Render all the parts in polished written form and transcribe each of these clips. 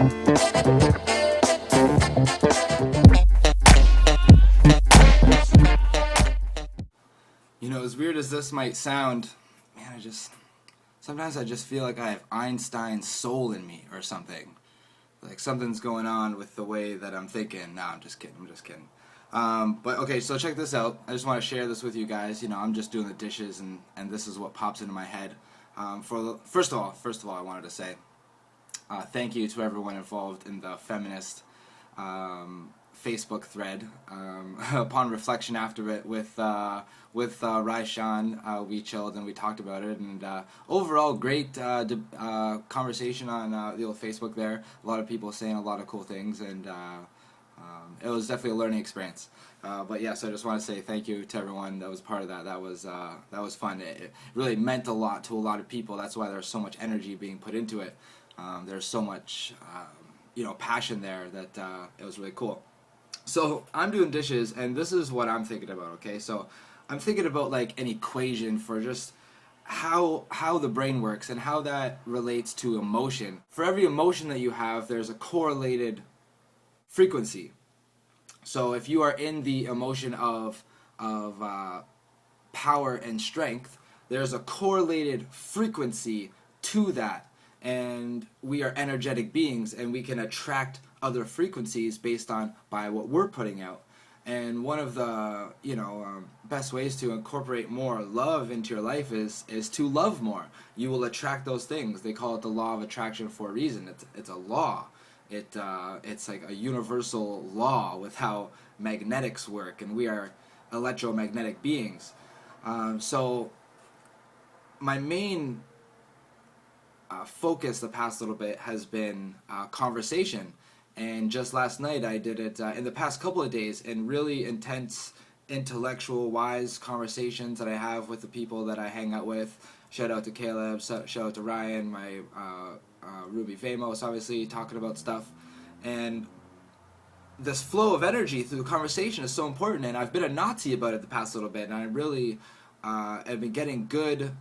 You know, as weird as this might sound, man, sometimes I just feel like I have Einstein's soul in me or something. Like something's going on with the way that I'm thinking. No, I'm just kidding. But okay, so check this out. I just want to share this with you guys. You know, I'm just doing the dishes, and this is what pops into my head. First of all, I wanted to say thank you to everyone involved in the feminist Facebook thread. Upon reflection after it with Raishan, we chilled and we talked about it, and overall great conversation on the old Facebook there. A lot of people saying a lot of cool things, and it was definitely a learning experience. But yeah, so I just want to say thank you to everyone that was part of that. That was fun. It really meant a lot to a lot of people. That's why there's so much energy being put into it. There's so much passion there that it was really cool. So I'm doing dishes, and this is what I'm thinking about. Okay, so I'm thinking about like an equation for just how the brain works and how that relates to emotion. For every emotion that you have, there's a correlated frequency. So if you are in the emotion of power and strength, there's a correlated frequency to that, and we are energetic beings, and we can attract other frequencies based on by what we're putting out. And one of the best ways to incorporate more love into your life is to love more. You will attract those things. They call it the law of attraction for a reason. It's a law. It's like a universal law with how magnetics work, and we are electromagnetic beings. So my main focus the past little bit has been conversation, and just last night I did it in the past couple of days in really intense intellectual wise conversations that I have with the people that I hang out with. Shout out to Caleb, shout out to Ryan, my Ruby Famos, obviously talking about stuff, and this flow of energy through the conversation is so important, and I've been a Nazi about it the past little bit, and I really have been getting good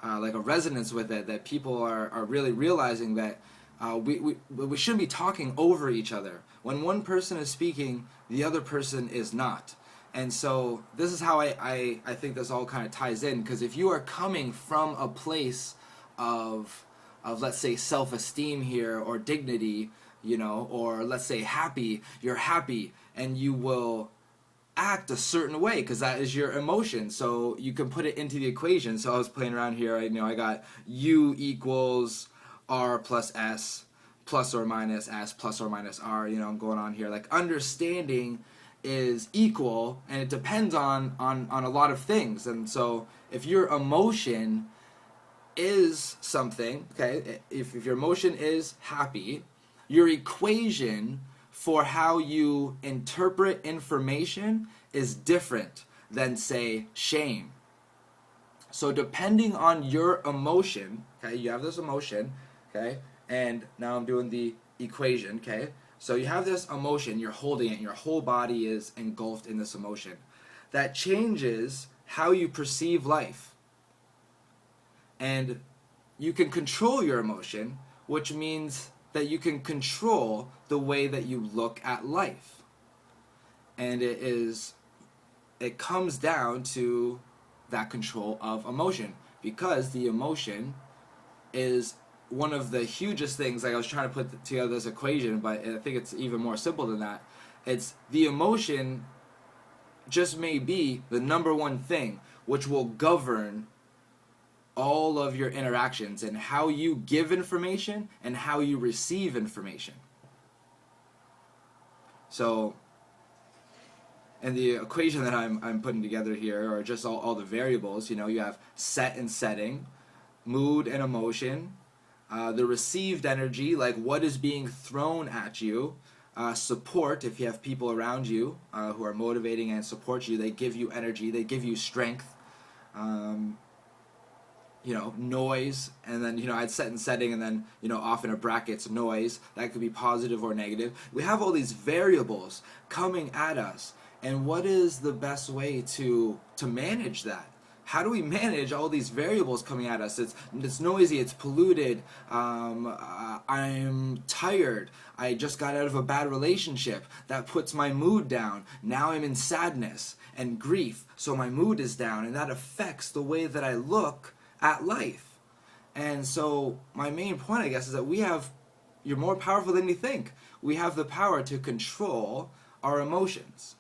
like a resonance with it, that people are really realizing that we shouldn't be talking over each other. When one person is speaking, the other person is not. And so this is how I think this all kind of ties in, because if you are coming from a place of let's say self-esteem here, or dignity, or let's say happy, you're happy, and you will act a certain way because that is your emotion, so you can put it into the equation. So I was playing around here, I got U equals R plus S plus or minus S plus or minus R, I'm going on here, like understanding is equal, and it depends on a lot of things. And so if your emotion is something, okay, if your emotion is happy, your equation for how you interpret information is different than, say, shame. So depending on your emotion, okay, you have this emotion, okay, and now I'm doing the equation, okay, so you have this emotion, you're holding it, your whole body is engulfed in this emotion. That changes how you perceive life. And you can control your emotion, which means that you can control the way that you look at life. And it comes down to that control of emotion, because the emotion is one of the hugest things. Like, I was trying to put together this equation, but I think it's even more simple than that. It's the emotion just may be the number one thing which will govern all of your interactions, and how you give information and how you receive information. So, and the equation that I'm putting together here are just all the variables. You have set and setting, mood and emotion, the received energy, like what is being thrown at you, support, if you have people around you who are motivating and support you, they give you energy, they give you strength. Noise, and then, I'd set and setting, and then, off in a brackets, noise. That could be positive or negative. We have all these variables coming at us, and what is the best way to manage that? how do we manage all these variables coming at us? It's noisy, it's polluted, I'm tired, I just got out of a bad relationship, that puts my mood down, now I'm in sadness and grief, so my mood is down, and that affects the way that I look at life. And so my main point, I guess, is that you're more powerful than you think. We have the power to control our emotions,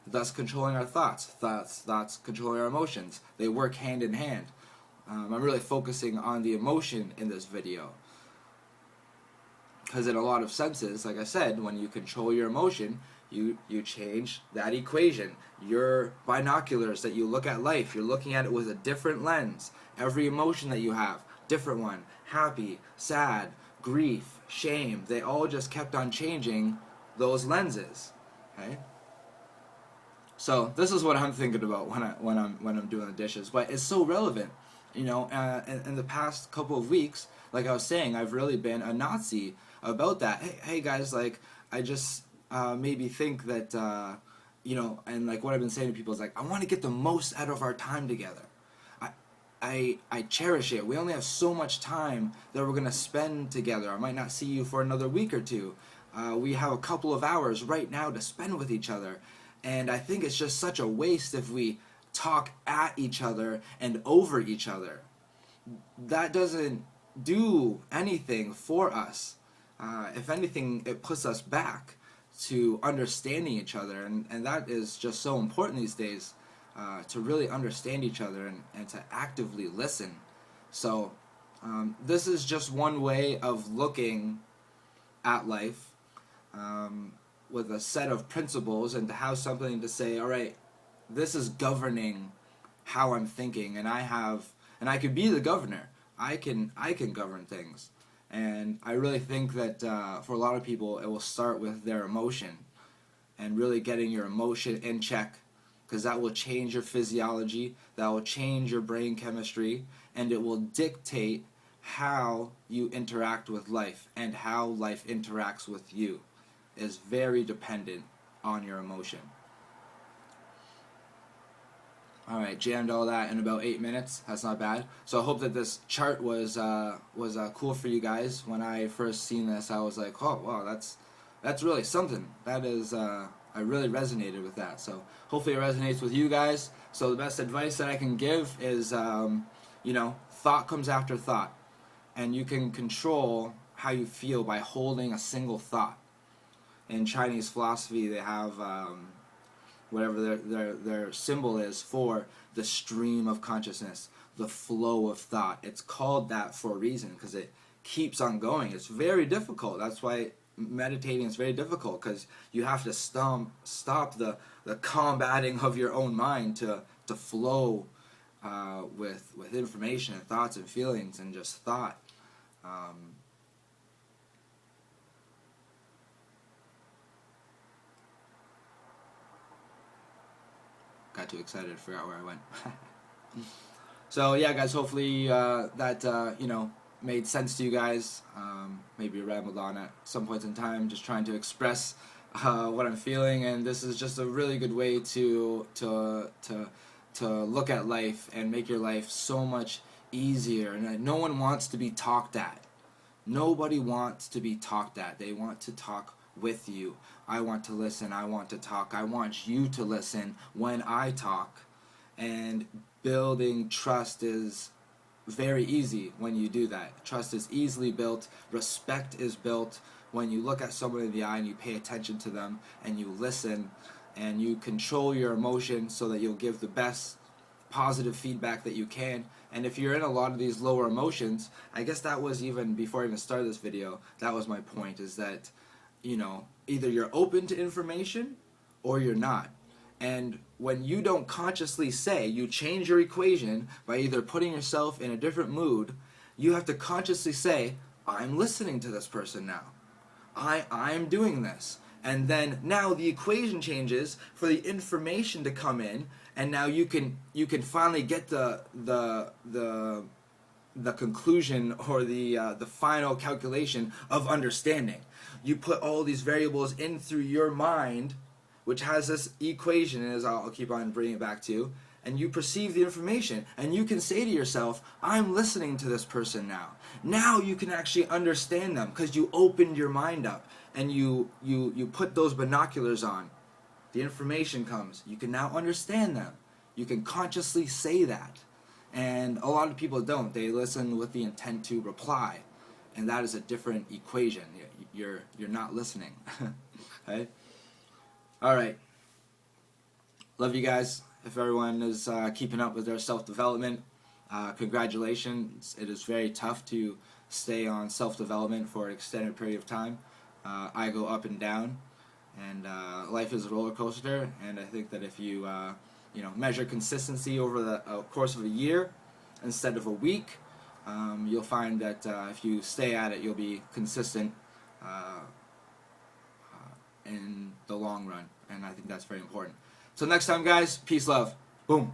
thus controlling our thoughts controlling our emotions. They work hand in hand. I'm really focusing on the emotion in this video, because in a lot of senses, like I said, when you control your emotion, you change that equation. Your binoculars that you look at life, you're looking at it with a different lens. Every emotion that you have, different one. Happy, sad, grief, shame, they all just kept on changing those lenses. Okay? So this is what I'm thinking about when I'm doing the dishes. But it's so relevant, in the past couple of weeks, like I was saying, I've really been a Nazi about that. Hey guys, like, I just maybe think that and like what I've been saying to people is like, I want to get the most out of our time together. I cherish it. We only have so much time that we're gonna spend together. I might not see you for another week or two. We have a couple of hours right now to spend with each other. And I think it's just such a waste if we talk at each other and over each other. That doesn't do anything for us. If anything, it puts us back to understanding each other. And that is just so important these days, to really understand each other and to actively listen. So this is just one way of looking at life. With a set of principles, and to have something to say, all right, this is governing how I'm thinking, and I could be the governor. I can govern things. And I really think that for a lot of people, it will start with their emotion, and really getting your emotion in check, because that will change your physiology, that will change your brain chemistry, and it will dictate how you interact with life and how life interacts with you. Is very dependent on your emotion. Alright, jammed all that in about 8 minutes. That's not bad. So I hope that this chart was cool for you guys. When I first seen this, I was like, oh wow, that's really something. That is, I really resonated with that. So hopefully it resonates with you guys. So the best advice that I can give is, thought comes after thought, and you can control how you feel by holding a single thought. In Chinese philosophy, they have whatever their symbol is for the stream of consciousness, the flow of thought. It's called that for a reason, because it keeps on going. It's very difficult. That's why meditating is very difficult, because you have to stop the combating of your own mind to flow with information and thoughts and feelings and just thought. Got too excited to figure out where I went. So yeah, guys, hopefully that made sense to you guys. Maybe rambled on at some points in time, just trying to express what I'm feeling, and this is just a really good way to look at life and make your life so much easier. And no one wants to be talked at. Nobody wants to be talked at. They want to talk with you. I want to listen. I want to talk. I want you to listen when I talk. And building trust is very easy when you do that. Trust is easily built. Respect is built when you look at someone in the eye and you pay attention to them and you listen and you control your emotions so that you'll give the best positive feedback that you can. And if you're in a lot of these lower emotions, I guess that was even before I even started this video, that was my point, is that either you're open to information or you're not. And when you don't consciously say, you change your equation by either putting yourself in a different mood, you have to consciously say, I'm listening to this person now. I'm doing this. And then now the equation changes for the information to come in, and now you can finally get the conclusion or the final calculation of understanding. You put all these variables in through your mind, which has this equation, as I'll keep on bringing it back to, and you perceive the information, and you can say to yourself, I'm listening to this person now. Now you can actually understand them because you opened your mind up and you put those binoculars on. The information comes. You can now understand them. You can consciously say that. And a lot of people don't. They listen with the intent to reply. And that is a different equation. You're not listening. Okay? All right. Love you guys. If everyone is keeping up with their self-development, congratulations. It is very tough to stay on self-development for an extended period of time. I go up and down, and life is a roller coaster. And I think that if you measure consistency over the course of a year instead of a week, you'll find that if you stay at it, you'll be consistent in the long run. And I think that's very important. So next time, guys, peace, love. Boom.